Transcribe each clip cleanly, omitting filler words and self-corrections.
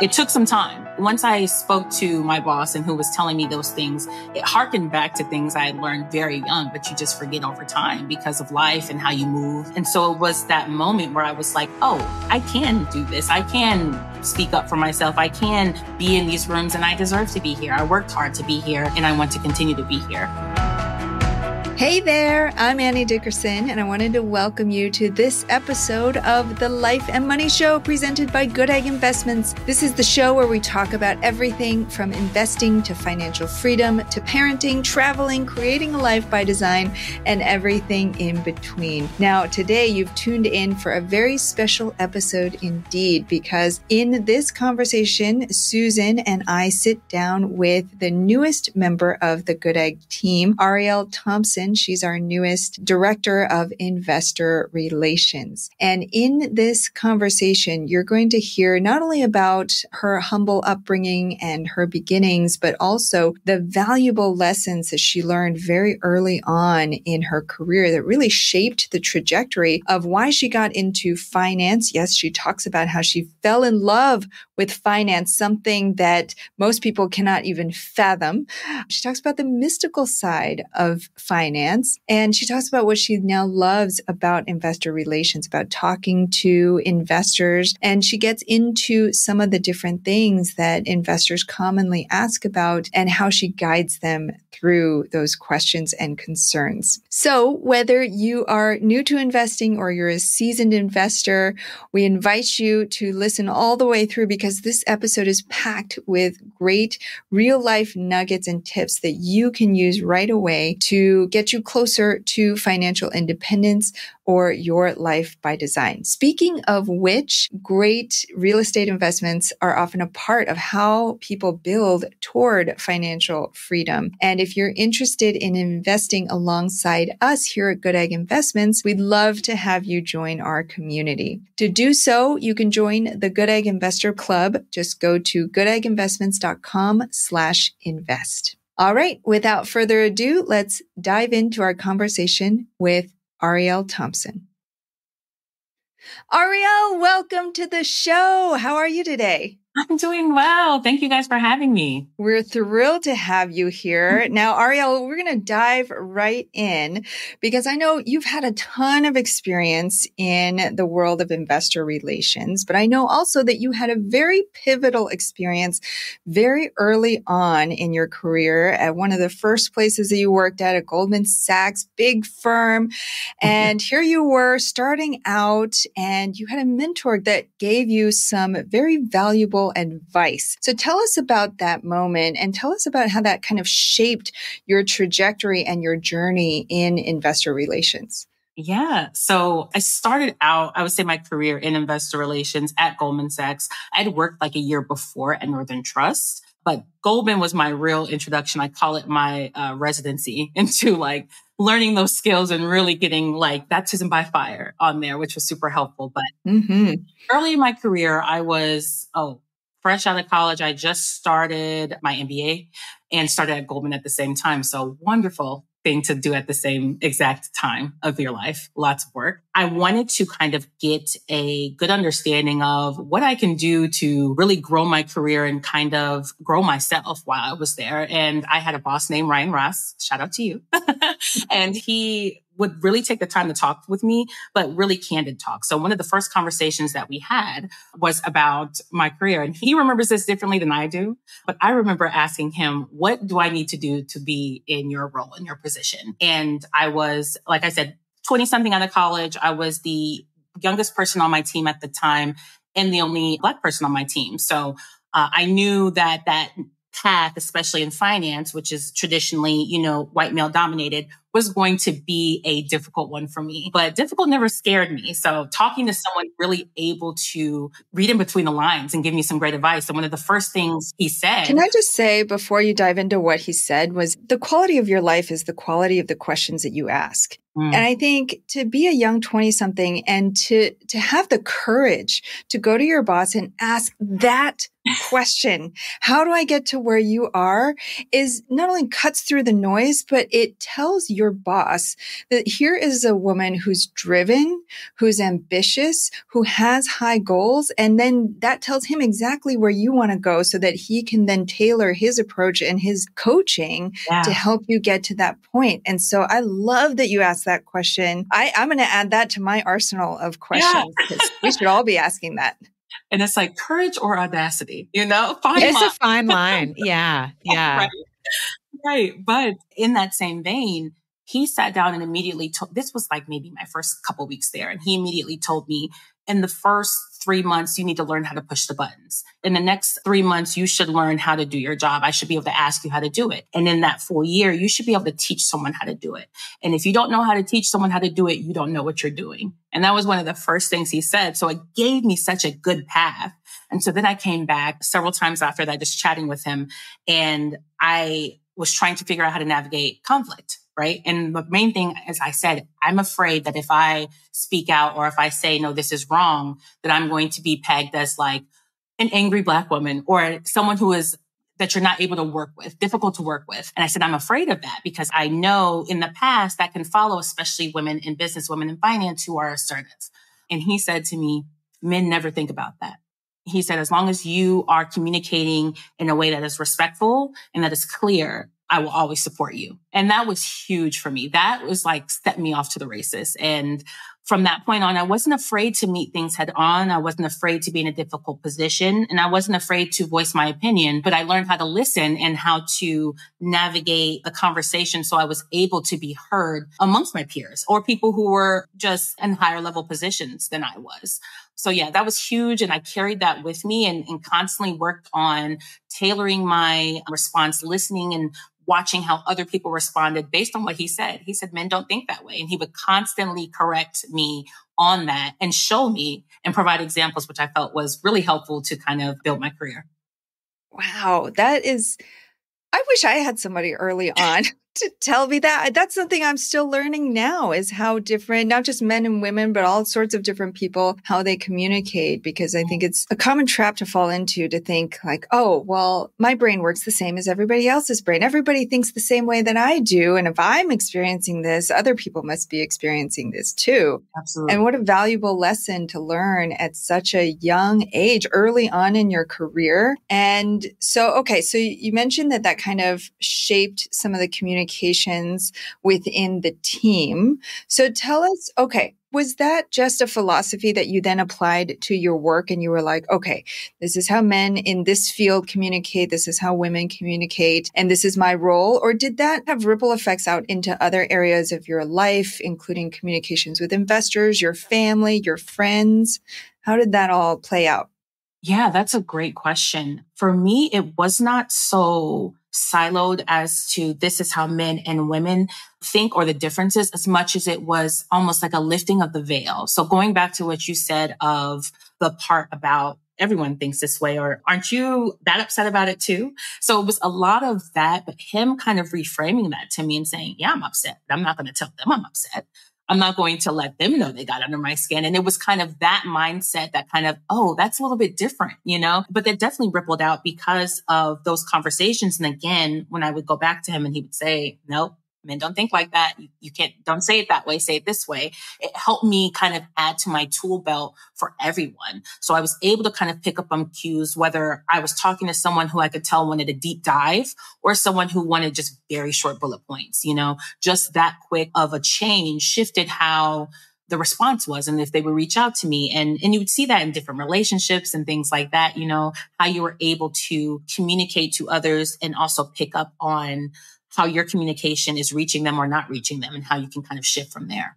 It took some time. Once I spoke to my boss and who was telling me those things, it harkened back to things I had learned very young, but you just forget over time because of life and how you move. And so it was that moment where I was like, oh, I can do this. I can speak up for myself. I can be in these rooms and I deserve to be here. I worked hard to be here and I want to continue to be here. Hey there, I'm Annie Dickerson, and I wanted to welcome you to this episode of the Life and Money Show presented by Goodegg Investments. This is the show where we talk about everything from investing to financial freedom to parenting, traveling, creating a life by design, and everything in between. Now, today you've tuned in for a very special episode indeed, because in this conversation, Susan and I sit down with the newest member of the Goodegg team, Arielle Thompson. She's our newest Director of Investor Relations. And in this conversation, you're going to hear not only about her humble upbringing and her beginnings, but also the valuable lessons that she learned very early on in her career that really shaped the trajectory of why she got into finance. Yes, she talks about how she fell in love with finance, something that most people cannot even fathom. She talks about the mystical side of finance. And she talks about what she now loves about investor relations, about talking to investors. And she gets into some of the different things that investors commonly ask about and how she guides them through those questions and concerns. So whether you are new to investing or you're a seasoned investor, we invite you to listen all the way through because this episode is packed with great real life nuggets and tips that you can use right away to get you closer to financial independence or your life by design. Speaking of which, great real estate investments are often a part of how people build toward financial freedom. And if you're interested in investing alongside us here at Goodegg Investments, we'd love to have you join our community. To do so, you can join the Goodegg Investor Club. Just go to goodegginvestments.com/invest. All right, without further ado, let's dive into our conversation with Arielle Thompson. Arielle, welcome to the show. How are you today? I'm doing well. Thank you guys for having me. We're thrilled to have you here. Now, Arielle, we're going to dive right in because I know you've had a ton of experience in the world of investor relations, but I know also that you had a very pivotal experience very early on in your career at one of the first places that you worked at Goldman Sachs, big firm. And here you were starting out and you had a mentor that gave you some very valuable advice. So tell us about that moment and tell us about how that kind of shaped your trajectory and your journey in investor relations. Yeah. So I started out, I would say my career in investor relations at Goldman Sachs. I'd worked like a year before at Northern Trust, but Goldman was my real introduction. I call it my residency into like learning those skills and really getting like baptism by fire on there, which was super helpful. But early in my career, I was, fresh out of college. I just started my MBA and started at Goldman at the same time. So wonderful thing to do at the same exact time of your life. Lots of work. I wanted to kind of get a good understanding of what I can do to really grow my career and kind of grow myself while I was there. And I had a boss named Ryan Ross. Shout out to you. And he would really take the time to talk with me, but really candid talk. So one of the first conversations that we had was about my career. And he remembers this differently than I do. But I remember asking him, what do I need to do to be in your role, in your position? And I was, like I said, 20 something out of college. I was the youngest person on my team at the time and the only Black person on my team. So I knew that path, especially in finance, which is traditionally, white male dominated, was going to be a difficult one for me. But difficult never scared me. So talking to someone really able to read in between the lines and give me some great advice. And one of the first things he said— Can I just say, before you dive into what he said, was the quality of your life is the quality of the questions that you ask. And I think to be a young 20-something and to have the courage to go to your boss and ask that question, how do I get to where you are, is not only cuts through the noise, but it tells your boss that here is a woman who's driven, who's ambitious, who has high goals. And then that tells him exactly where you want to go so that he can then tailor his approach and his coaching to help you get to that point. And so I love that you asked that question. I'm going to add that to my arsenal of questions because we should all be asking that. And it's like courage or audacity, fine It's line. a fine line. Yeah. Yeah. Right. But in that same vein, he sat down and immediately this was like maybe my first couple weeks there. And he immediately told me, in the first 3 months, you need to learn how to push the buttons. In the next 3 months, you should learn how to do your job. I should be able to ask you how to do it. And in that full year, you should be able to teach someone how to do it. And if you don't know how to teach someone how to do it, you don't know what you're doing. And that was one of the first things he said. So it gave me such a good path. And so then I came back several times after that, just chatting with him. And I was trying to figure out how to navigate conflict. Right. And the main thing, as I said, I'm afraid that if I speak out or if I say, no, this is wrong, that I'm going to be pegged as like an angry Black woman or someone that you're not able to work with, difficult to work with. And I said, I'm afraid of that because I know in the past that can follow, especially women in business, women in finance who are assertive. And he said to me, men never think about that. He said, as long as you are communicating in a way that is respectful and that is clear, I will always support you. And that was huge for me. That was like set me off to the races. And from that point on, I wasn't afraid to meet things head on. I wasn't afraid to be in a difficult position and I wasn't afraid to voice my opinion, but I learned how to listen and how to navigate a conversation. So I was able to be heard amongst my peers or people who were just in higher level positions than I was. So yeah, that was huge. And I carried that with me and constantly worked on tailoring my response, listening and watching how other people responded based on what he said. He said, men don't think that way. And he would constantly correct me on that and show me and provide examples, which I felt was really helpful to kind of build my career. Wow. I wish I had somebody early on to tell me that. That's something I'm still learning now is how different, not just men and women, but all sorts of different people, how they communicate. Because I think it's a common trap to fall into to think like, oh, well, my brain works the same as everybody else's brain. Everybody thinks the same way that I do. And if I'm experiencing this, other people must be experiencing this too. Absolutely. And what a valuable lesson to learn at such a young age, early on in your career. And so, okay, so you mentioned that kind of shaped some of the communications within the team. So tell us, okay, was that just a philosophy that you then applied to your work and you were like, okay, this is how men in this field communicate, this is how women communicate, and this is my role? Or did that have ripple effects out into other areas of your life, including communications with investors, your family, your friends? How did that all play out? Yeah, that's a great question. For me, it was not so siloed as to this is how men and women think or the differences as much as it was almost like a lifting of the veil. So going back to what you said of the part about everyone thinks this way, or aren't you that upset about it too? So it was a lot of that, but him kind of reframing that to me and saying, yeah, I'm upset, but I'm not going to tell them I'm upset. I'm not going to let them know they got under my skin. And it was kind of that mindset that kind of, oh, that's a little bit different, but that definitely rippled out because of those conversations. And again, when I would go back to him and he would say, nope, men don't think like that. You can't, don't say it that way. Say it this way. It helped me kind of add to my tool belt for everyone. So I was able to kind of pick up on cues, whether I was talking to someone who I could tell wanted a deep dive or someone who wanted just very short bullet points, just that quick of a change shifted how the response was. And if they would reach out to me and you would see that in different relationships and things like that, how you were able to communicate to others and also pick up on how your communication is reaching them or not reaching them and how you can kind of shift from there.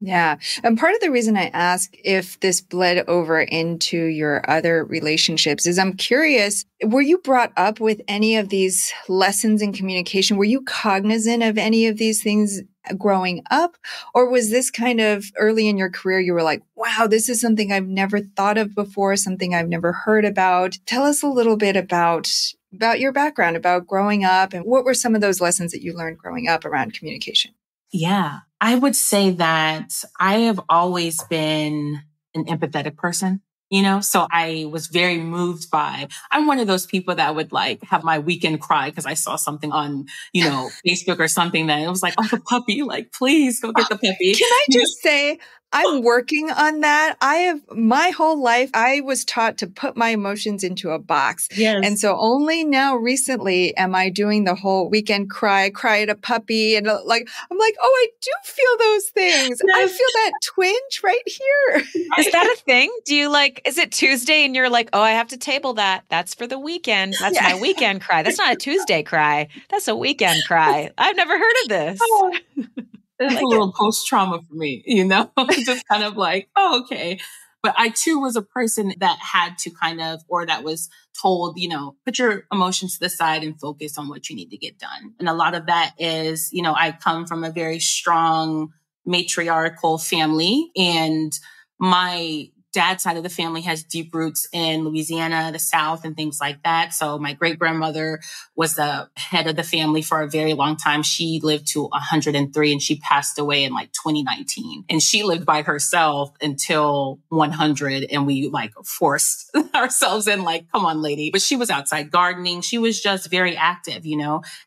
Yeah. And part of the reason I ask if this bled over into your other relationships is I'm curious, were you brought up with any of these lessons in communication? Were you cognizant of any of these things growing up? Or was this kind of early in your career, you were like, wow, this is something I've never thought of before, something I've never heard about. Tell us a little bit about your background, about growing up, and what were some of those lessons that you learned growing up around communication? Yeah, I would say that I have always been an empathetic person. So I was very moved I'm one of those people that would like have my weekend cry because I saw something on, Facebook or something that it was like, oh, the puppy, like, please go get the puppy. Can I just say, I'm working on that. My whole life, I was taught to put my emotions into a box. Yes. And so only now recently am I doing the whole weekend cry at a puppy. And I'm like, oh, I do feel those things. Yes. I feel that twinge right here. Is that a thing? Do you is it Tuesday and you're like, oh, I have to table that. That's for the weekend. That's my weekend cry. That's not a Tuesday cry. That's a weekend cry. I've never heard of this. Oh. It's a little post-trauma for me, just kind of like, oh, okay. But I too was a person that had to or that was told, put your emotions to the side and focus on what you need to get done. And a lot of that is, I come from a very strong matriarchal family, and my dad's side of the family has deep roots in Louisiana, the South, and things like that. So my great-grandmother was the head of the family for a very long time. She lived to 103 and she passed away in 2019. And she lived by herself until 100. And we forced ourselves in come on, lady. But she was outside gardening. She was just very active,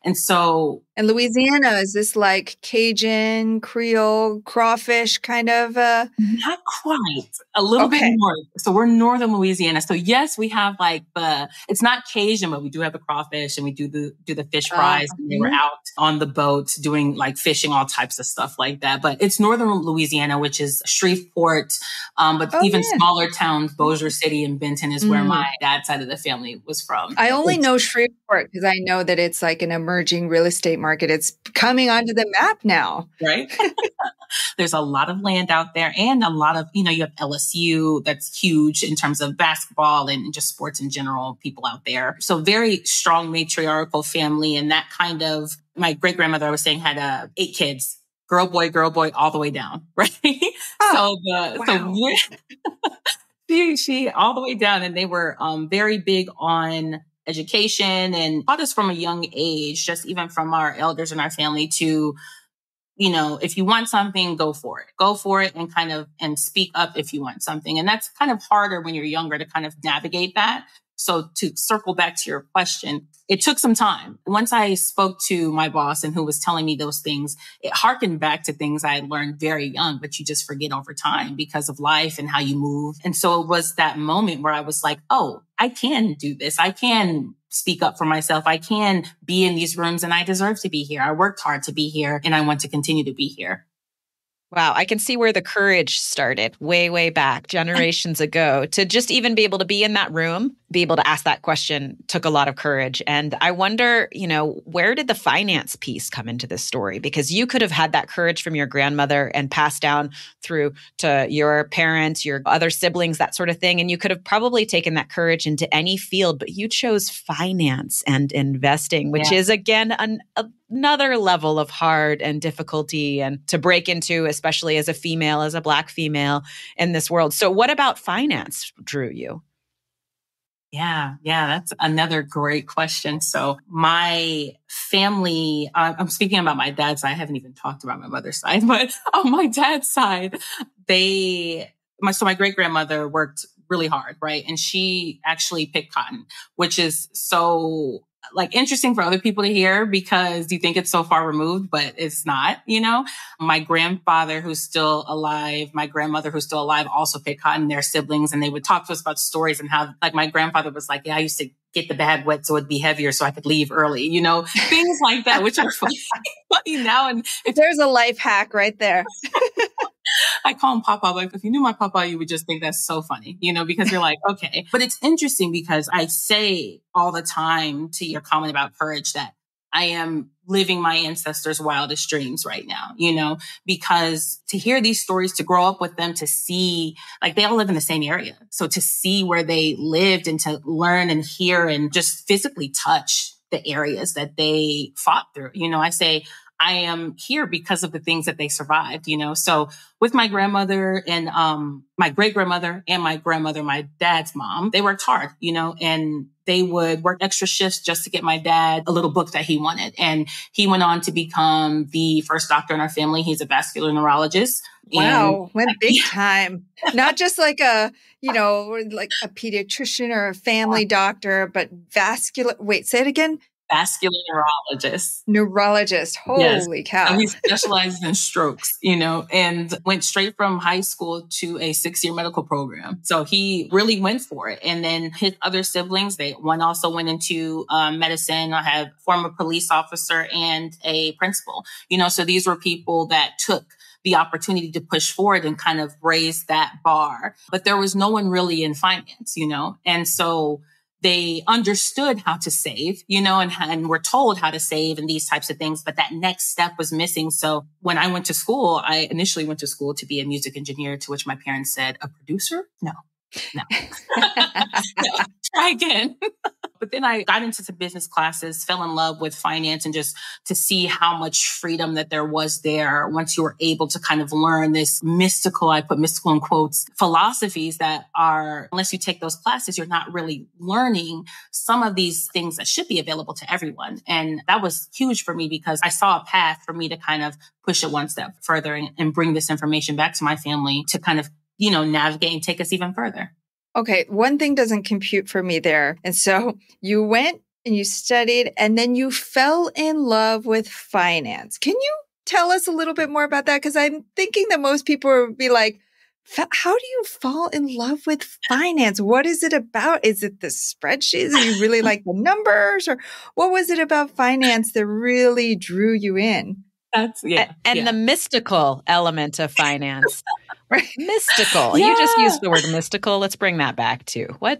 And so... And Louisiana, is this like Cajun, Creole, crawfish kind of? Not quite. A little bit north. So we're northern Louisiana. So yes, we have it's not Cajun, but we do have the crawfish and we do the fish fries. And they were out on the boats doing fishing, all types of stuff like that. But it's northern Louisiana, which is Shreveport. But even smaller towns, Bossier City and Benton is where my dad's side of the family was from. I only know Shreveport because I know that it's an emerging real estate market. It's coming onto the map now. Right. There's a lot of land out there and a lot of, you have LSU that's huge in terms of basketball and just sports in general, people out there. So very strong matriarchal family. And that my great grandmother, I was saying, had 8 kids, girl, boy, all the way down. Right. She all the way down, and they were very big on education and taught us from a young age, just even from our elders in our family to, if you want something, go for it and speak up if you want something. And that's kind of harder when you're younger to kind of navigate that. So to circle back to your question, it took some time. Once I spoke to my boss and who was telling me those things, it harkened back to things I had learned very young, but you just forget over time because of life and how you move. And so it was that moment where I was like, oh, I can do this. I can speak up for myself. I can be in these rooms and I deserve to be here. I worked hard to be here and I want to continue to be here. Wow, I can see where the courage started way, way back, generations ago. To just even be able to be in that room, be able to ask that question took a lot of courage. And I wonder, where did the finance piece come into this story? Because you could have had that courage from your grandmother and passed down through to your parents, your other siblings, that sort of thing. And you could have probably taken that courage into any field, but you chose finance and investing, which is, again, another level of hard and difficulty and to break into, especially as a female, as a Black female in this world. So what about finance drew you? Yeah, that's another great question. So my family, I'm speaking about my dad's side. I haven't even talked about my mother's side, but on my dad's side, my great grandmother worked really hard, right? And she actually picked cotton, which is so interesting for other people to hear because you think it's so far removed, but it's not, My grandfather who's still alive, my grandmother who's still alive also picked cotton, their siblings, and they would talk to us about stories and how my grandfather was like, yeah, I used to get the bag wet so it'd be heavier so I could leave early, things like that, which are funny now. And there's a life hack right there. I call him Papa, but if you knew my Papa, you would just think that's so funny, because you're like, okay. But it's interesting because I say all the time to your comment about courage that I am living my ancestors' wildest dreams right now, because to hear these stories, to grow up with them, to see, they all live in the same area. So to see where they lived and to learn and hear and just physically touch the areas that they fought through, I say, I am here because of the things that they survived, So with my grandmother and my great grandmother and my grandmother, my dad's mom, they worked hard, and they would work extra shifts just to get my dad a little book that he wanted. And he went on to become the first doctor in our family. He's a vascular neurologist. Wow, went big time. Not just like like a pediatrician or a family doctor, but wait, say it again. Vascular neurologist. Neurologist. Holy cow. And he specializes in strokes, and went straight from high school to a 6-year medical program. So he really went for it. And then his other siblings, one also went into medicine. I have former police officer and a principal, so these were people that took the opportunity to push forward and kind of raise that bar. But there was no one really in finance, and so they understood how to save, and were told how to save and these types of things. But that next step was missing. So when I went to school, I initially went to school to be a music engineer, to which my parents said, a producer? No. No, try again. But then I got into some business classes, fell in love with finance, and just to see how much freedom that there was there once you were able to kind of learn this mystical, I put mystical in quotes, philosophies that are, unless you take those classes, you're not really learning some of these things that should be available to everyone. And that was huge for me because I saw a path for me to kind of push it one step further and bring this information back to my family to kind of navigate and take us even further. Okay, one thing doesn't compute for me there. And so you went and you studied and then you fell in love with finance. Can you tell us a little bit more about that? Because I'm thinking that most people would be like, how do you fall in love with finance? What is it about? Is it the spreadsheets? Do you really like the numbers? Or what was it about finance that really drew you in? The mystical element of finance. Right. Mystical. Yeah. You just used the word mystical. Let's bring that back too. What?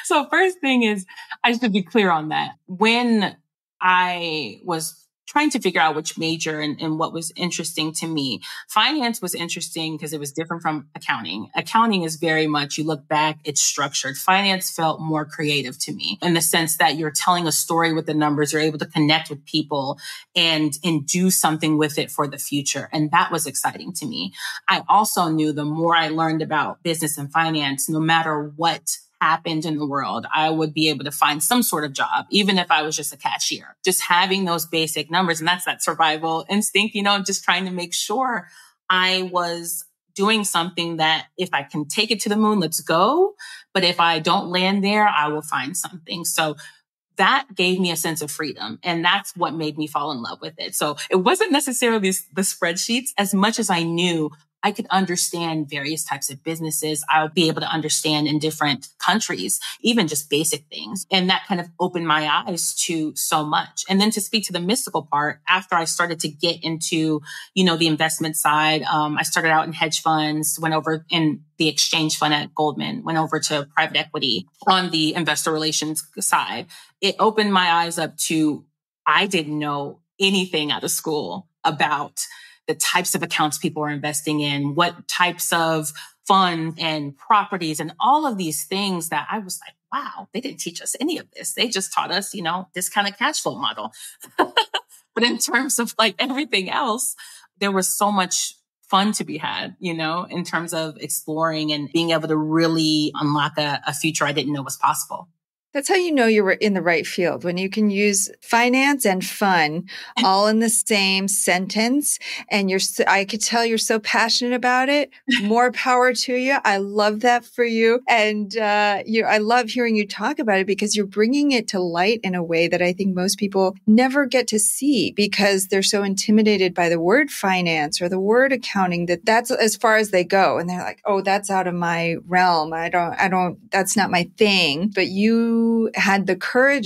So first thing is, I should be clear on that. When I was trying to figure out which major and what was interesting to me, finance was interesting because it was different from accounting. Accounting is very much, you look back, it's structured. Finance felt more creative to me in the sense that you're telling a story with the numbers, you're able to connect with people and do something with it for the future. And that was exciting to me. I also knew the more I learned about business and finance, no matter what happened in the world, I would be able to find some sort of job, even if I was just a cashier. Just having those basic numbers, and that's that survival instinct, just trying to make sure I was doing something that if I can take it to the moon, let's go. But if I don't land there, I will find something. So that gave me a sense of freedom. And that's what made me fall in love with it. So it wasn't necessarily the spreadsheets as much as I knew I could understand various types of businesses. I would be able to understand in different countries, even just basic things. And that kind of opened my eyes to so much. And then to speak to the mystical part, after I started to get into, the investment side, I started out in hedge funds, went over in the exchange fund at Goldman, went over to private equity on the investor relations side. It opened my eyes up to, I didn't know anything out of school about the types of accounts people are investing in, what types of funds and properties and all of these things that I was like, wow, they didn't teach us any of this. They just taught us, this kind of cash flow model. But in terms of like everything else, there was so much fun to be had, in terms of exploring and being able to really unlock a future I didn't know was possible. That's how you know you were in the right field, when you can use finance and fun all in the same sentence. And I could tell you're so passionate about it. More power to you. I love that for you. And I love hearing you talk about it because you're bringing it to light in a way that I think most people never get to see because they're so intimidated by the word finance or the word accounting that's as far as they go. And they're like, oh, that's out of my realm. That's not my thing. But you had the courage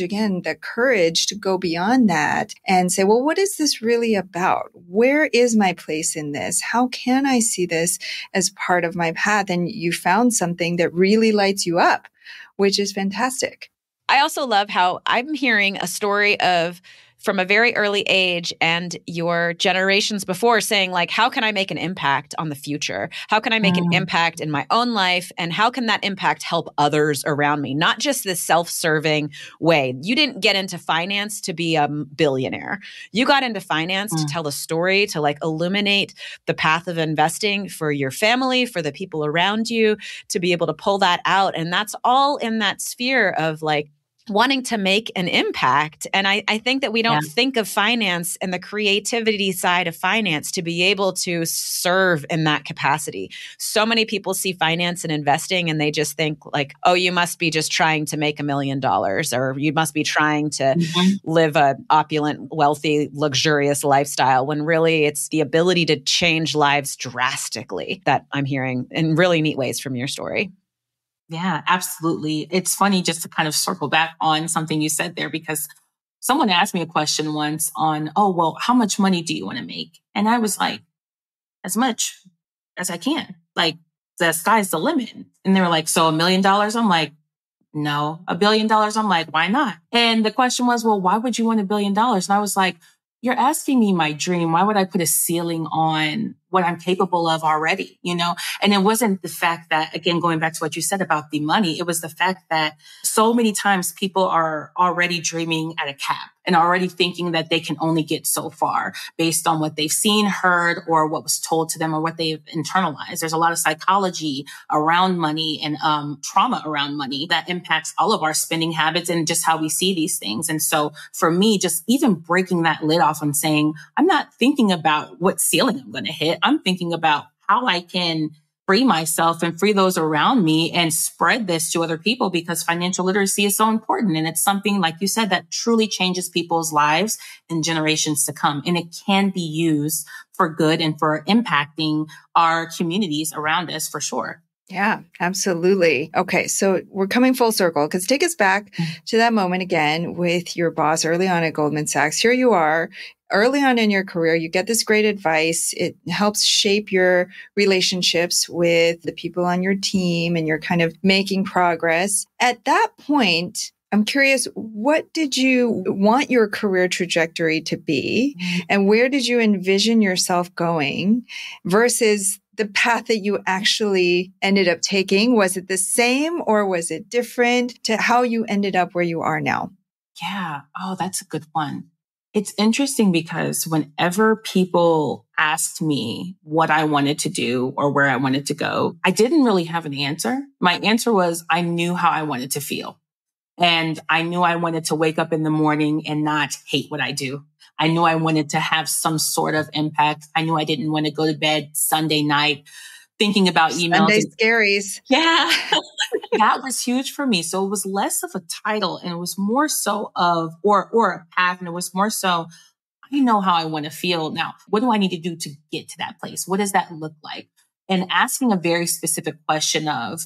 to go beyond that and say, well, what is this really about? Where is my place in this? How can I see this as part of my path? And you found something that really lights you up, which is fantastic. I also love how I'm hearing a story of from a very early age and your generations before saying like, how can I make an impact on the future? How can I make an impact in my own life? And how can that impact help others around me? Not just this self-serving way. You didn't get into finance to be a billionaire. You got into finance to tell a story, to like illuminate the path of investing for your family, for the people around you, to be able to pull that out. And that's all in that sphere of like wanting to make an impact. And I think that we don't think of finance and the creativity side of finance to be able to serve in that capacity. So many people see finance and investing and they just think like, oh, you must be just trying to make $1 million, or you must be trying to live a opulent, wealthy, luxurious lifestyle, when really it's the ability to change lives drastically that I'm hearing in really neat ways from your story. Yeah, absolutely. It's funny just to kind of circle back on something you said there, because someone asked me a question once on, oh, well, how much money do you want to make? And I was like, as much as I can. Like, the sky's the limit. And they were like, so $1 million? I'm like, no. $1 billion? I'm like, why not? And the question was, well, why would you want $1 billion? And I was like, you're asking me my dream. Why would I put a ceiling on what I'm capable of already, you know? And it wasn't the fact that, again, going back to what you said about the money, it was the fact that so many times people are already dreaming at a cap and already thinking that they can only get so far based on what they've seen, heard, or what was told to them or what they've internalized. There's a lot of psychology around money and trauma around money that impacts all of our spending habits and just how we see these things. And so for me, just even breaking that lid off and saying, I'm not thinking about what ceiling I'm going to hit. I'm thinking about how I can free myself and free those around me and spread this to other people, because financial literacy is so important. And it's something, like you said, that truly changes people's lives in generations to come. And it can be used for good and for impacting our communities around us for sure. Yeah, absolutely. Okay, so we're coming full circle, because take us back to that moment again with your boss early on at Goldman Sachs. Here you are. Early on in your career, you get this great advice. It helps shape your relationships with the people on your team, and you're kind of making progress. At that point, I'm curious, what did you want your career trajectory to be? And where did you envision yourself going versus the path that you actually ended up taking? Was it the same or was it different to how you ended up where you are now? Yeah. Oh, that's a good one. It's interesting because whenever people asked me what I wanted to do or where I wanted to go, I didn't really have an answer. My answer was I knew how I wanted to feel. And I knew I wanted to wake up in the morning and not hate what I do. I knew I wanted to have some sort of impact. I knew I didn't want to go to bed Sunday night thinking about emails. Sunday scaries. Yeah, that was huge for me. So it was less of a title and it was more so of, or a path. And it was more so, I know how I want to feel. Now, what do I need to do to get to that place? What does that look like? And asking a very specific question of,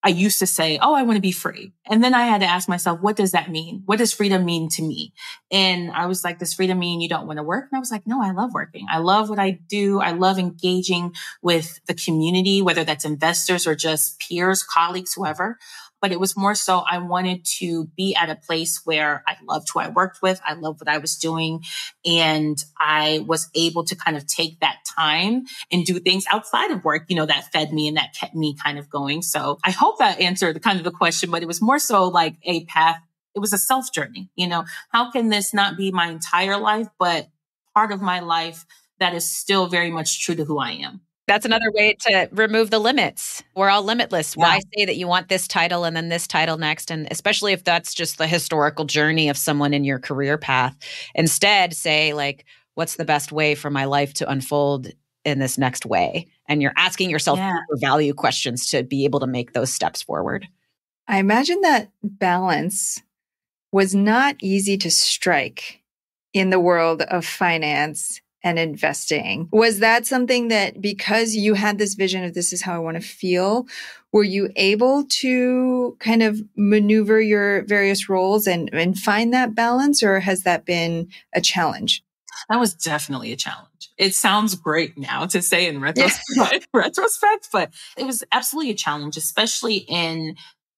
I used to say, oh, I want to be free. And then I had to ask myself, what does that mean? What does freedom mean to me? And I was like, does freedom mean you don't want to work? And I was like, no, I love working. I love what I do. I love engaging with the community, whether that's investors or just peers, colleagues, whoever. But it was more so I wanted to be at a place where I loved who I worked with. I loved what I was doing. And I was able to kind of take that time and do things outside of work, you know, that fed me and that kept me kind of going. So I hope that answered kind of the question, but it was more so like a path. It was a self journey. You know, how can this not be my entire life, but part of my life that is still very much true to who I am? That's another way to remove the limits. We're all limitless. Yeah. Why say that you want this title and then this title next? And especially if that's just the historical journey of someone in your career path. Instead, say like, what's the best way for my life to unfold in this next way? And you're asking yourself deeper value questions to be able to make those steps forward. I imagine that balance was not easy to strike in the world of finance and investing. Was that something that, because you had this vision of this is how I want to feel, were you able to kind of maneuver your various roles and find that balance, or has that been a challenge? That was definitely a challenge. It sounds great now to say in retrospect, but it was absolutely a challenge, especially in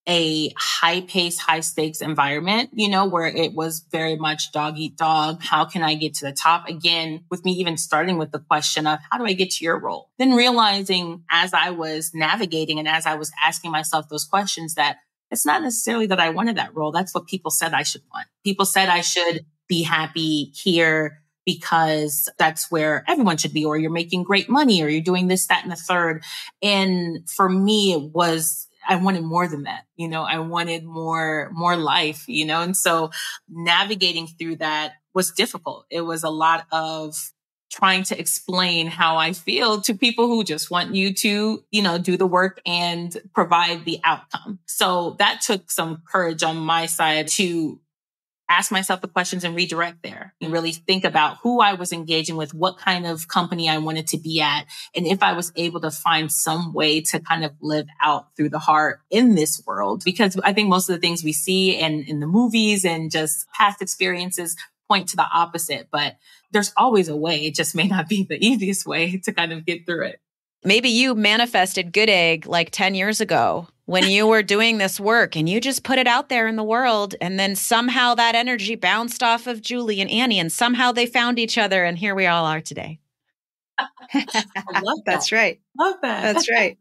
a high pace, high stakes environment, where it was very much dog eat dog. How can I get to the top? Again, with me even starting with the question of how do I get to your role? Then realizing as I was navigating and as I was asking myself those questions that it's not necessarily that I wanted that role. That's what people said I should want. People said I should be happy here because that's where everyone should be, or you're making great money, or you're doing this, that, and the third. And for me, I wanted more than that. I wanted more life, and so navigating through that was difficult. It was a lot of trying to explain how I feel to people who just want you to, do the work and provide the outcome. So that took some courage on my side to ask myself the questions and redirect there and really think about who I was engaging with, what kind of company I wanted to be at, and if I was able to find some way to kind of live out through the heart in this world. Because I think most of the things we see in the movies and just past experiences point to the opposite, but there's always a way. It just may not be the easiest way to kind of get through it. Maybe you manifested Goodegg like 10 years ago when you were doing this work and you just put it out there in the world. And then somehow that energy bounced off of Julie and Annie and somehow they found each other. And here we all are today. I love that. That's right. Love that. That's right.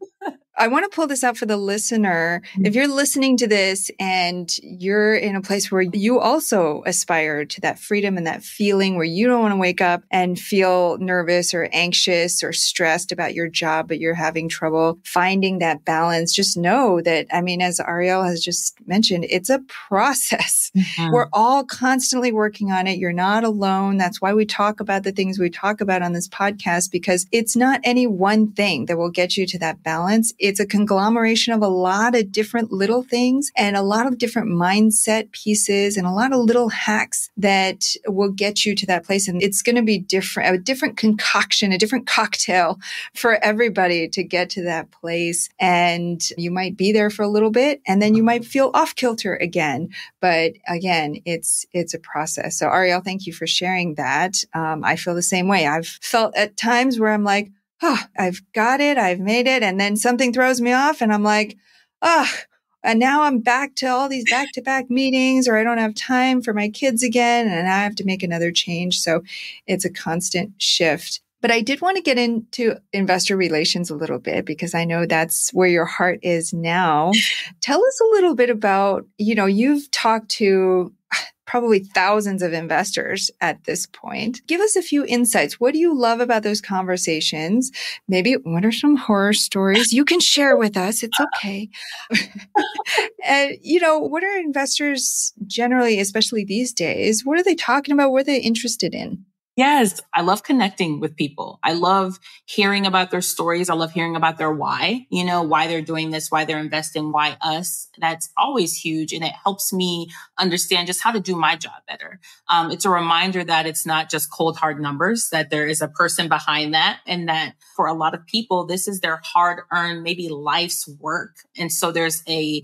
I want to pull this out for the listener. If you're listening to this and you're in a place where you also aspire to that freedom and that feeling where you don't want to wake up and feel nervous or anxious or stressed about your job, but you're having trouble finding that balance, just know that, as Arielle has just mentioned, it's a process. Mm-hmm. We're all constantly working on it. You're not alone. That's why we talk about the things we talk about on this podcast, because it's not any one thing that will get you to that balance. It's a conglomeration of a lot of different little things and a lot of different mindset pieces and a lot of little hacks that will get you to that place. And it's going to be different, a different concoction, a different cocktail for everybody to get to that place. And you might be there for a little bit and then you might feel off kilter again. But again, it's a process. So Arielle, thank you for sharing that. I feel the same way. I've felt at times where I'm like, oh, I've got it. I've made it. And then something throws me off and I'm like, and now I'm back to all these back-to-back meetings, or I don't have time for my kids again. And I have to make another change. So it's a constant shift. But I did want to get into investor relations a little bit because I know that's where your heart is now. Tell us a little bit about, you've talked to probably thousands of investors at this point. Give us a few insights. What do you love about those conversations? Maybe what are some horror stories you can share with us? It's okay. And, what are investors generally, especially these days, what are they talking about? What are they interested in? Yes, I love connecting with people. I love hearing about their stories. I love hearing about their why, why they're doing this, why they're investing, why us. That's always huge. And it helps me understand just how to do my job better. It's a reminder that it's not just cold, hard numbers, that there is a person behind that. And that for a lot of people, this is their hard earned, maybe life's work. And so there's a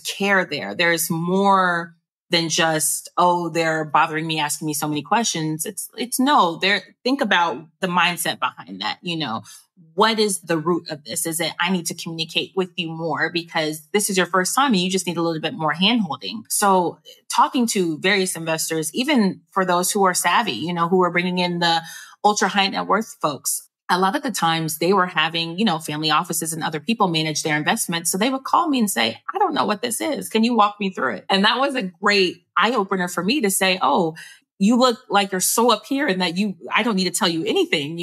care there. There's more than just, they're bothering me, asking me so many questions. It's no, think about the mindset behind that. What is the root of this? Is it, I need to communicate with you more because this is your first time and you just need a little bit more handholding. So talking to various investors, even for those who are savvy, who are bringing in the ultra high net worth folks, a lot of the times they were having, family offices and other people manage their investments. So they would call me and say, I don't know what this is. Can you walk me through it? And that was a great eye opener for me to say, you look like you're so up here and that I don't need to tell you anything,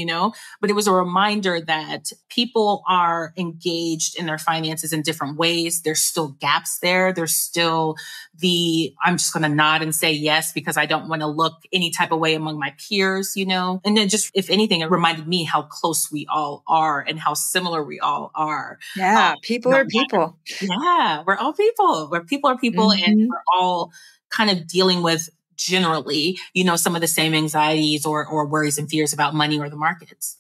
but it was a reminder that people are engaged in their finances in different ways. There's still gaps there. There's still I'm just going to nod and say yes because I don't want to look any type of way among my peers, and then just, if anything, it reminded me how close we all are and how similar we all are. Yeah. People are people. Yeah. We're all people. People are people. Mm-hmm. And we're all kind of dealing with generally, some of the same anxieties or worries and fears about money or the markets.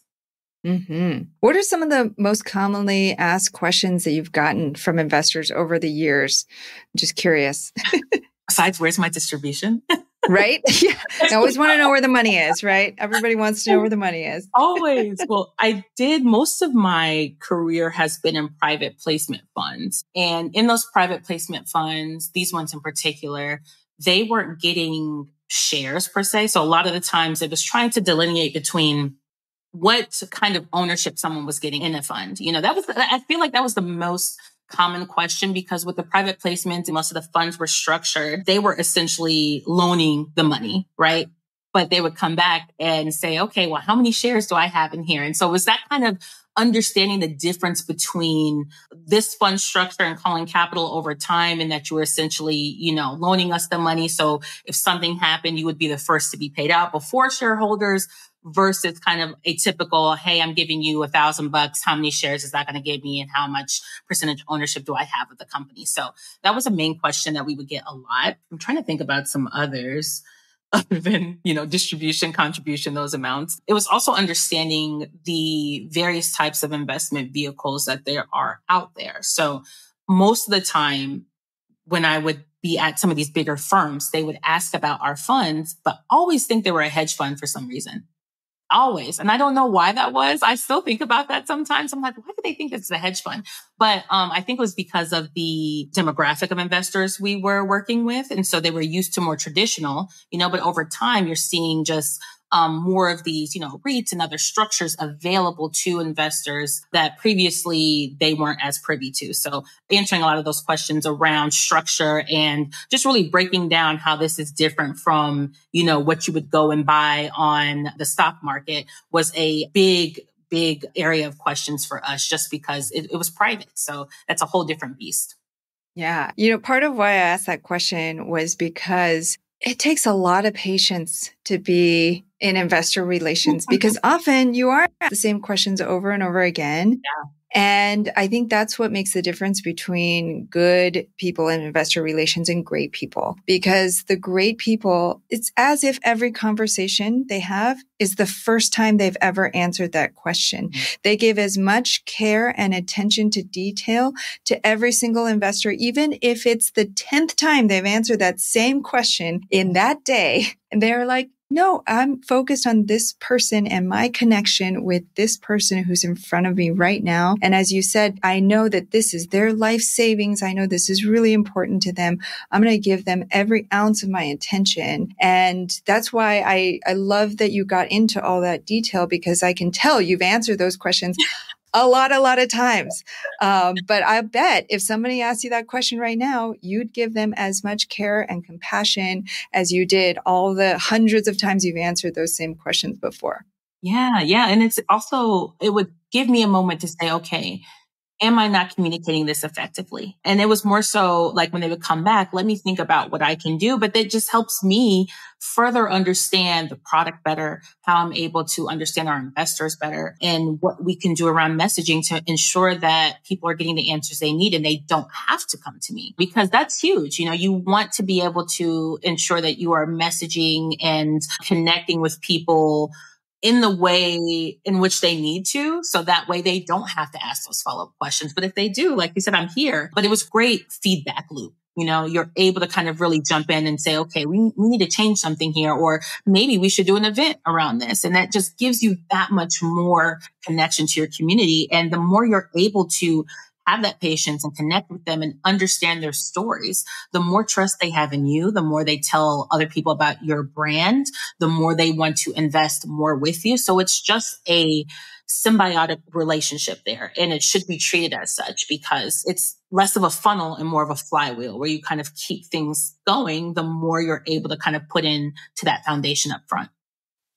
Mm-hmm. What are some of the most commonly asked questions that you've gotten from investors over the years? I'm just curious. Besides, where's my distribution? Right? Yeah. I always want to know where the money is, right? Everybody wants to know where the money is. Always. Well, most of my career has been in private placement funds. And in those private placement funds, these ones in particular, they weren't getting shares per se. So a lot of the times it was trying to delineate between what kind of ownership someone was getting in a fund. I feel like that was the most common question, because with the private placements and most of the funds were structured, they were essentially loaning the money, right? But they would come back and say, okay, well, how many shares do I have in here? And so it was that kind of understanding the difference between this fund structure and calling capital over time, and that you were essentially, loaning us the money. So if something happened, you would be the first to be paid out before shareholders, versus kind of a typical, hey, I'm giving you $1,000. How many shares is that going to give me? And how much percentage ownership do I have of the company? So that was a main question that we would get a lot. I'm trying to think about some others other than, distribution, contribution, those amounts. It was also understanding the various types of investment vehicles that there are out there. So most of the time when I would be at some of these bigger firms, they would ask about our funds, but always think they were a hedge fund for some reason. Always. And I don't know why that was. I still think about that sometimes. I'm like, why do they think it's a hedge fund? But I think it was because of the demographic of investors we were working with. And so they were used to more traditional, but over time you're seeing just more of these, REITs and other structures available to investors that previously they weren't as privy to. So answering a lot of those questions around structure and just really breaking down how this is different from, what you would go and buy on the stock market was a big area of questions for us, just because it was private. So that's a whole different beast. Yeah. Part of why I asked that question was because it takes a lot of patience to be in investor relations, because often you are asked the same questions over and over again. Yeah. And I think that's what makes the difference between good people in investor relations and great people. Because the great people, it's as if every conversation they have is the first time they've ever answered that question. Mm-hmm. They give as much care and attention to detail to every single investor, even if it's the 10th time they've answered that same question in that day. And they're like, no, I'm focused on this person and my connection with this person who's in front of me right now. And as you said, I know that this is their life savings. I know this is really important to them. I'm going to give them every ounce of my attention. And that's why I love that you got into all that detail, because I can tell you've answered those questions a lot of times. But I bet if somebody asked you that question right now, you'd give them as much care and compassion as you did all the hundreds of times you've answered those same questions before. Yeah. And it would give me a moment to say, okay, am I not communicating this effectively? And it was more so like when they would come back, let me think about what I can do. But that just helps me further understand the product better, how I'm able to understand our investors better, and what we can do around messaging to ensure that people are getting the answers they need and they don't have to come to me, because that's huge. You want to be able to ensure that you are messaging and connecting with people in the way in which they need to. So that way they don't have to ask those follow-up questions. But if they do, like you said, I'm here. But it was great feedback loop. You're able to kind of really jump in and say, okay, we need to change something here, or maybe we should do an event around this. And that just gives you that much more connection to your community. And the more you're able to have that patience and connect with them and understand their stories, the more trust they have in you, the more they tell other people about your brand, the more they want to invest more with you. So it's just a symbiotic relationship there. And it should be treated as such, because it's less of a funnel and more of a flywheel where you kind of keep things going, the more you're able to kind of put in to that foundation up front.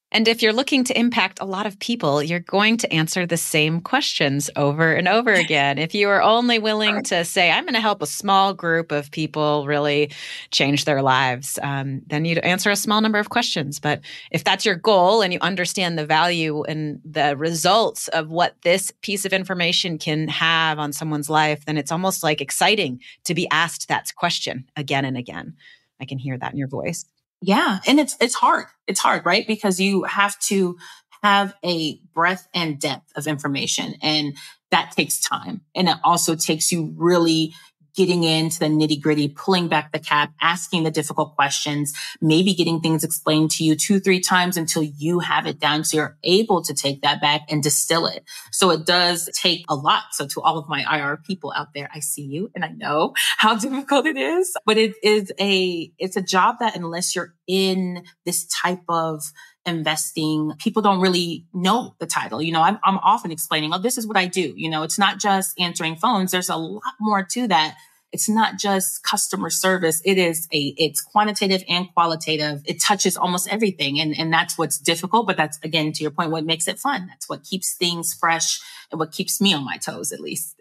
And if you're looking to impact a lot of people, you're going to answer the same questions over and over again. If you are only willing to say, I'm going to help a small group of people really change their lives, then you'd answer a small number of questions. But if that's your goal and you understand the value and the results of what this piece of information can have on someone's life, then it's almost like exciting to be asked that question again and again. I can hear that in your voice. Yeah. And it's hard. It's hard, right? Because you have to have a breadth and depth of information, and that takes time. And it also takes you really getting into the nitty gritty, pulling back the cap, asking the difficult questions, maybe getting things explained to you 2-3 times until you have it down. So you're able to take that back and distill it. So it does take a lot. So to all of my IR people out there, I see you and I know how difficult it is, but it's a job that unless you're in this type of investing, people don't really know the title. I'm often explaining, oh, this is what I do. It's not just answering phones. There's a lot more to that. It's not just customer service. It's quantitative and qualitative. It touches almost everything. And that's what's difficult. But that's, again, to your point, what makes it fun. That's what keeps things fresh and what keeps me on my toes, at least.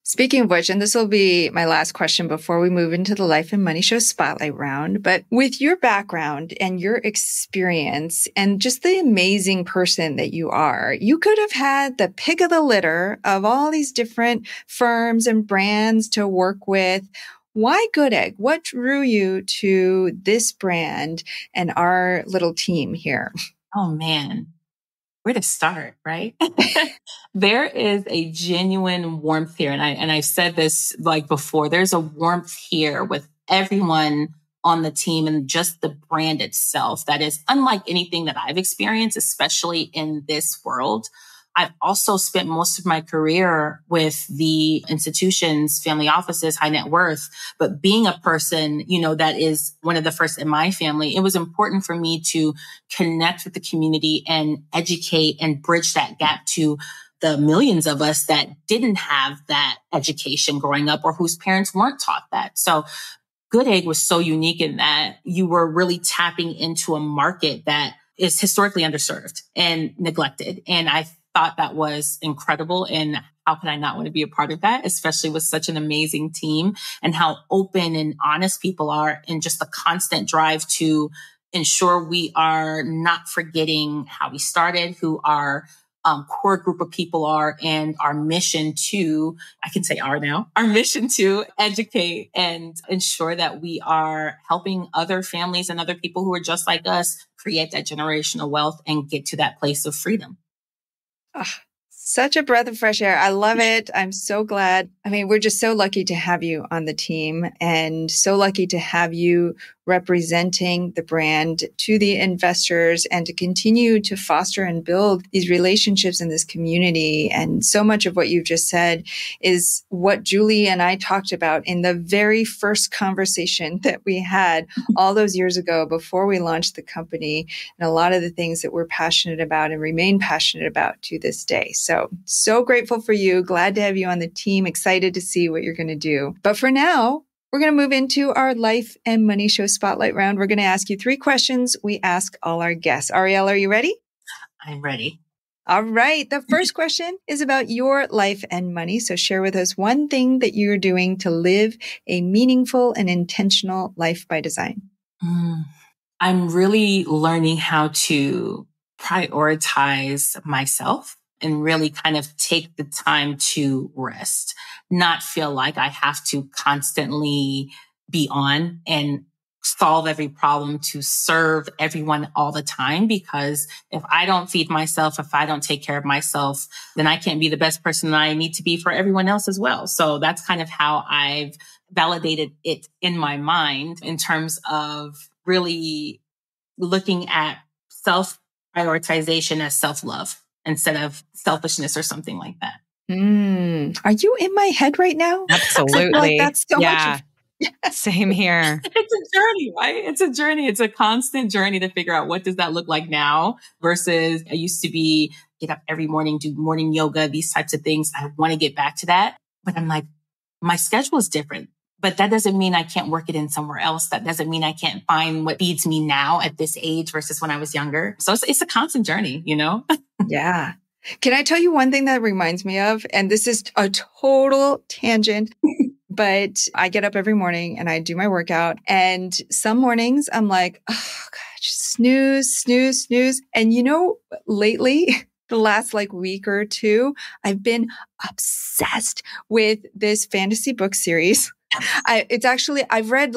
Speaking of which, and this will be my last question before we move into the Life and Money Show Spotlight round, but with your background and your experience and just the amazing person that you are, you could have had the pick of the litter of all these different firms and brands to work with. Why Goodegg? What drew you to this brand and our little team here? Oh, man. Where to start, right? There is a genuine warmth here. And I've said this like before, there's a warmth here with everyone on the team and just the brand itself that is unlike anything that I've experienced, especially in this world. I've also spent most of my career with the institutions, family offices, high net worth. But being a person, that is one of the first in my family, it was important for me to connect with the community and educate and bridge that gap to the millions of us that didn't have that education growing up or whose parents weren't taught that. So Goodegg was so unique in that you were really tapping into a market that is historically underserved and neglected. And I thought that was incredible. And how could I not want to be a part of that, especially with such an amazing team and how open and honest people are and just the constant drive to ensure we are not forgetting how we started, who our core group of people are, and our mission to, I can say our mission to educate and ensure that we are helping other families and other people who are just like us create that generational wealth and get to that place of freedom. Oh, such a breath of fresh air. I love it. I'm so glad. We're just so lucky to have you on the team and so lucky to have you representing the brand to the investors and to continue to foster and build these relationships in this community. And so much of what you've just said is what Julie and I talked about in the very first conversation that we had all those years ago before we launched the company, and a lot of the things that we're passionate about and remain passionate about to this day. So grateful for you. Glad to have you on the team. Excited to see what you're going to do. But for now, we're going to move into our Life and Money Show Spotlight round. We're going to ask you 3 questions we ask all our guests. Arielle, are you ready? I'm ready. All right. The first question is about your life and money. So share with us one thing that you're doing to live a meaningful and intentional life by design. I'm really learning how to prioritize myself and really kind of take the time to rest, not feel like I have to constantly be on and solve every problem to serve everyone all the time. Because if I don't feed myself, if I don't take care of myself, then I can't be the best person that I need to be for everyone else as well. So that's kind of how I've validated it in my mind in terms of really looking at self-prioritization as self-love instead of selfishness or something like that. Are you in my head right now? Absolutely. That's so much. Same here. It's a journey, right? It's a journey. It's a constant journey to figure out what does that look like now versus I used to get up every morning, do morning yoga, these types of things. I want to get back to that. But I'm like, my schedule is different. But that doesn't mean I can't work it in somewhere else. That doesn't mean I can't find what feeds me now at this age versus when I was younger. So it's a constant journey, Yeah. Can I tell you one thing that reminds me of? And this is a total tangent, but I get up every morning and I do my workout. And some mornings I'm like, oh gosh, snooze, snooze, snooze. And lately, the last week or two, I've been obsessed with this fantasy book series. I've read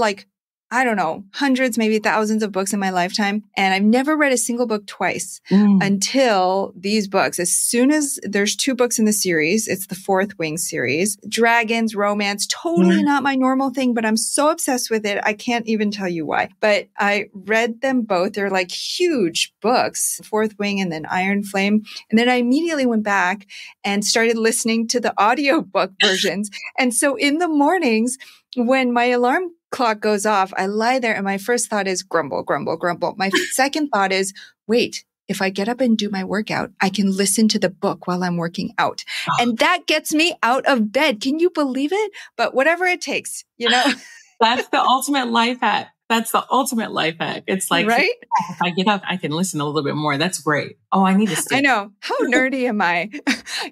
I don't know, hundreds, maybe thousands of books in my lifetime. And I've never read a single book twice until these books. As soon as there's 2 books in the series, it's the Fourth Wing series, dragons, romance, totally not my normal thing, but I'm so obsessed with it. I can't even tell you why, but I read them both. They're like huge books, Fourth Wing and then Iron Flame. And then I immediately went back and started listening to the audiobook versions. And so in the mornings when my alarm clock goes off, I lie there and my first thought is grumble, grumble, grumble. My second thought is, wait, if I get up and do my workout, I can listen to the book while I'm working out. And that gets me out of bed. Can you believe it? But whatever it takes, you know? That's the ultimate life hack. That's the ultimate life hack. It's like, right? If I get up, I can listen a little bit more. That's great. Oh, I need to stay. I know. How nerdy am I?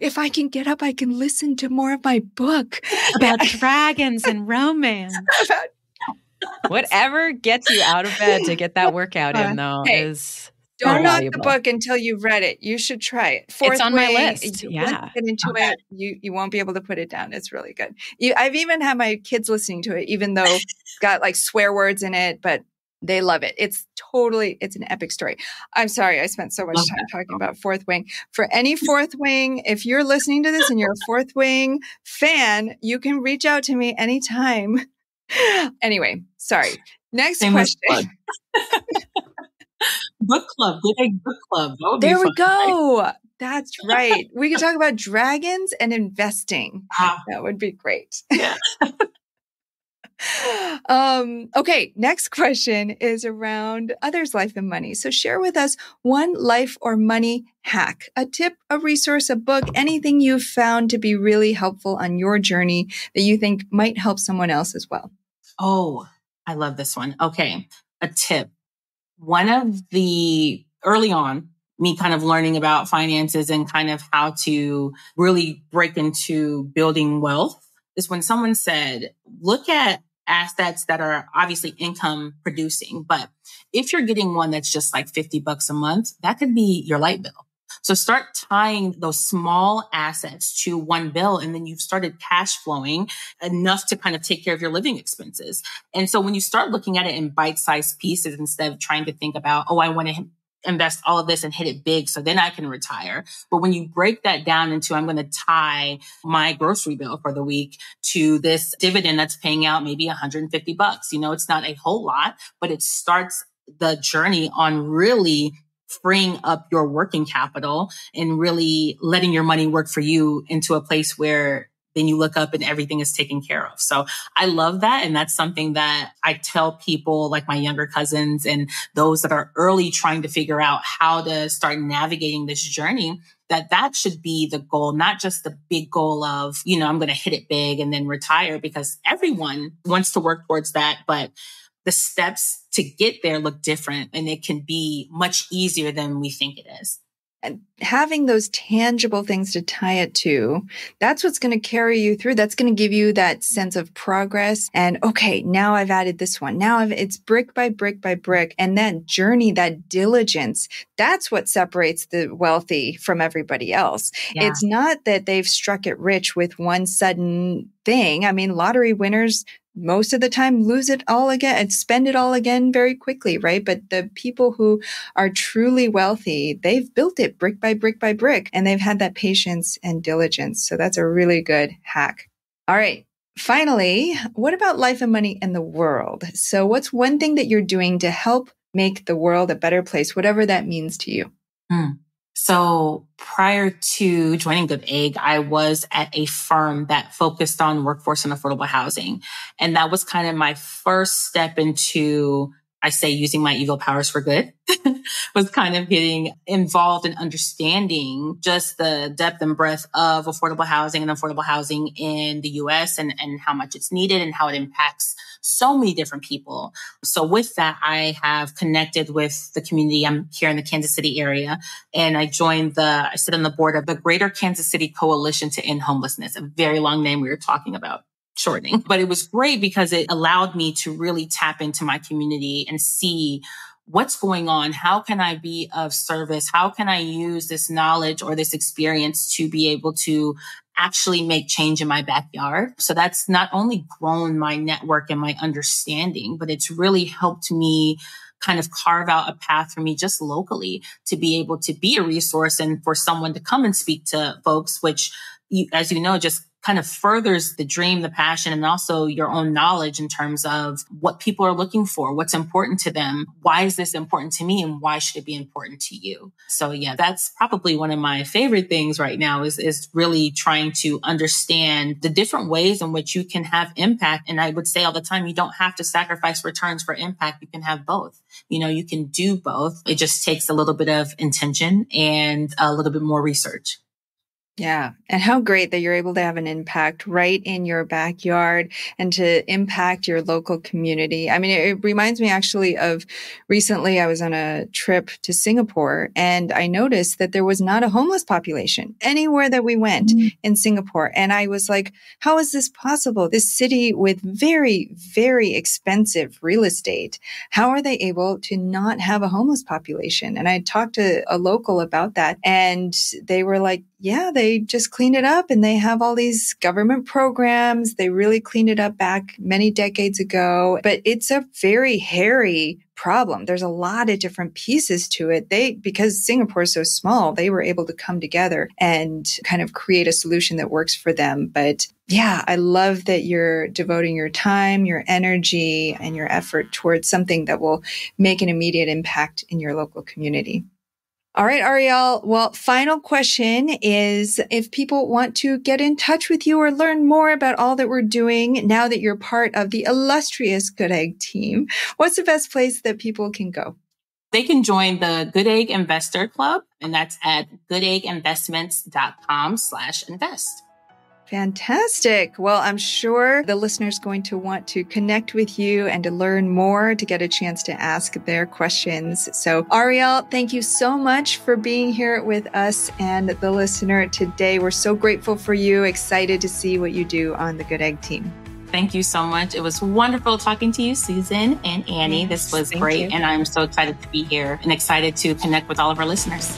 If I can get up, I can listen to more of my book. About dragons and romance. Whatever gets you out of bed to get that workout in, though, is don't knock valuable. the book until you've read it. You should try it. It's on my list. Yeah. Get into it. You won't be able to put it down. It's really good. I've even had my kids listening to it, even though it's got like swear words in it, but they love it. It's an epic story. I'm sorry. I spent so much time talking about Fourth Wing. For any Fourth Wing, if you're listening to this and you're a Fourth Wing fan, you can reach out to me anytime. Anyway, sorry. Next question. Book club, Goodegg book club. There we go. Right? That's right. We could talk about dragons and investing. That would be great. Yeah. Okay, next question is around others' life and money. So share with us one life or money hack, a tip, a resource, a book, anything you've found to be really helpful on your journey that you think might help someone else as well. Oh, I love this one. Okay, a tip. One of the early on, me kind of learning about finances and kind of how to really break into building wealth is when someone said, look at assets that are obviously income producing. But if you're getting one that's just like $50 a month, that could be your light bill. So start tying those small assets to one bill, and then you've started cash flowing enough to kind of take care of your living expenses. And so when you start looking at it in bite-sized pieces, instead of trying to think about, oh, I want to invest all of this and hit it big so then I can retire. But when you break that down into, I'm going to tie my grocery bill for the week to this dividend that's paying out maybe $150. You know, it's not a whole lot, but it starts the journey on really freeing up your working capital and really letting your money work for you into a place where then you look up and everything is taken care of. So I love that. And that's something that I tell people like my younger cousins and those that are early trying to figure out how to start navigating this journey, that should be the goal, not just the big goal of, you know, I'm going to hit it big and then retire, because everyone wants to work towards that. But the steps to get there look different, and it can be much easier than we think it is. And having those tangible things to tie it to, that's what's going to carry you through. That's going to give you that sense of progress. And okay, now I've added this one. Now it's brick by brick by brick. And that journey, that diligence, that's what separates the wealthy from everybody else. Yeah. It's not that they've struck it rich with one sudden thing. I mean, lottery winners most of the time lose it all again and spend it all again very quickly, right? But the people who are truly wealthy, they've built it brick by brick by brick, and they've had that patience and diligence. So that's a really good hack. All right. Finally, what about life and money in the world? So what's one thing that you're doing to help make the world a better place, whatever that means to you? So prior to joining Goodegg, I was at a firm that focused on workforce and affordable housing. And that was kind of my first step into, I say, using my evil powers for good, was kind of getting involved in understanding just the depth and breadth of affordable housing in the US and how much it's needed and how it impacts so many different people. So with that, I have connected with the community. I'm here in the Kansas City area, and I sit on the board of the Greater Kansas City Coalition to End Homelessness, a very long name we were talking about shortening. But it was great because it allowed me to really tap into my community and see what's going on. How can I be of service? How can I use this knowledge or this experience to be able to actually make change in my backyard. So that's not only grown my network and my understanding, but it's really helped me kind of carve out a path for me just locally to be able to be a resource and for someone to come and speak to folks, which, as you know, just kind of furthers the dream, the passion, and also your own knowledge in terms of what people are looking for, what's important to them. Why is this important to me? And why should it be important to you? So yeah, that's probably one of my favorite things right now is really trying to understand the different ways in which you can have impact. And I would say all the time, you don't have to sacrifice returns for impact. You can have both. You can do both. It just takes a little bit of intention and a little bit more research. Yeah. And how great that you're able to have an impact right in your backyard and to impact your local community. I mean, it reminds me actually of recently I was on a trip to Singapore and I noticed that there was not a homeless population anywhere that we went in Singapore. And I was like, how is this possible? This city with very, very expensive real estate, how are they able to not have a homeless population? And I talked to a local about that and they were like, yeah, they just cleaned it up and they have all these government programs. They really cleaned it up back many decades ago, but it's a very hairy problem. There's a lot of different pieces to it. Because Singapore is so small, they were able to come together and kind of create a solution that works for them. But yeah, I love that you're devoting your time, your energy, and your effort towards something that will make an immediate impact in your local community. All right, Arielle. Well, final question is if people want to get in touch with you or learn more about all that we're doing now that you're part of the illustrious Goodegg team, what's the best place that people can go? They can join the Goodegg Investor Club, and that's at goodegginvestments.com/invest. Fantastic. Well, I'm sure the listeners going to want to connect with you and to learn more to get a chance to ask their questions. So Arielle, thank you so much for being here with us and the listener today. We're so grateful for you, excited to see what you do on the Goodegg team. Thank you so much. It was wonderful talking to you, Susan and Annie. This was great. And I'm so excited to be here and excited to connect with all of our listeners.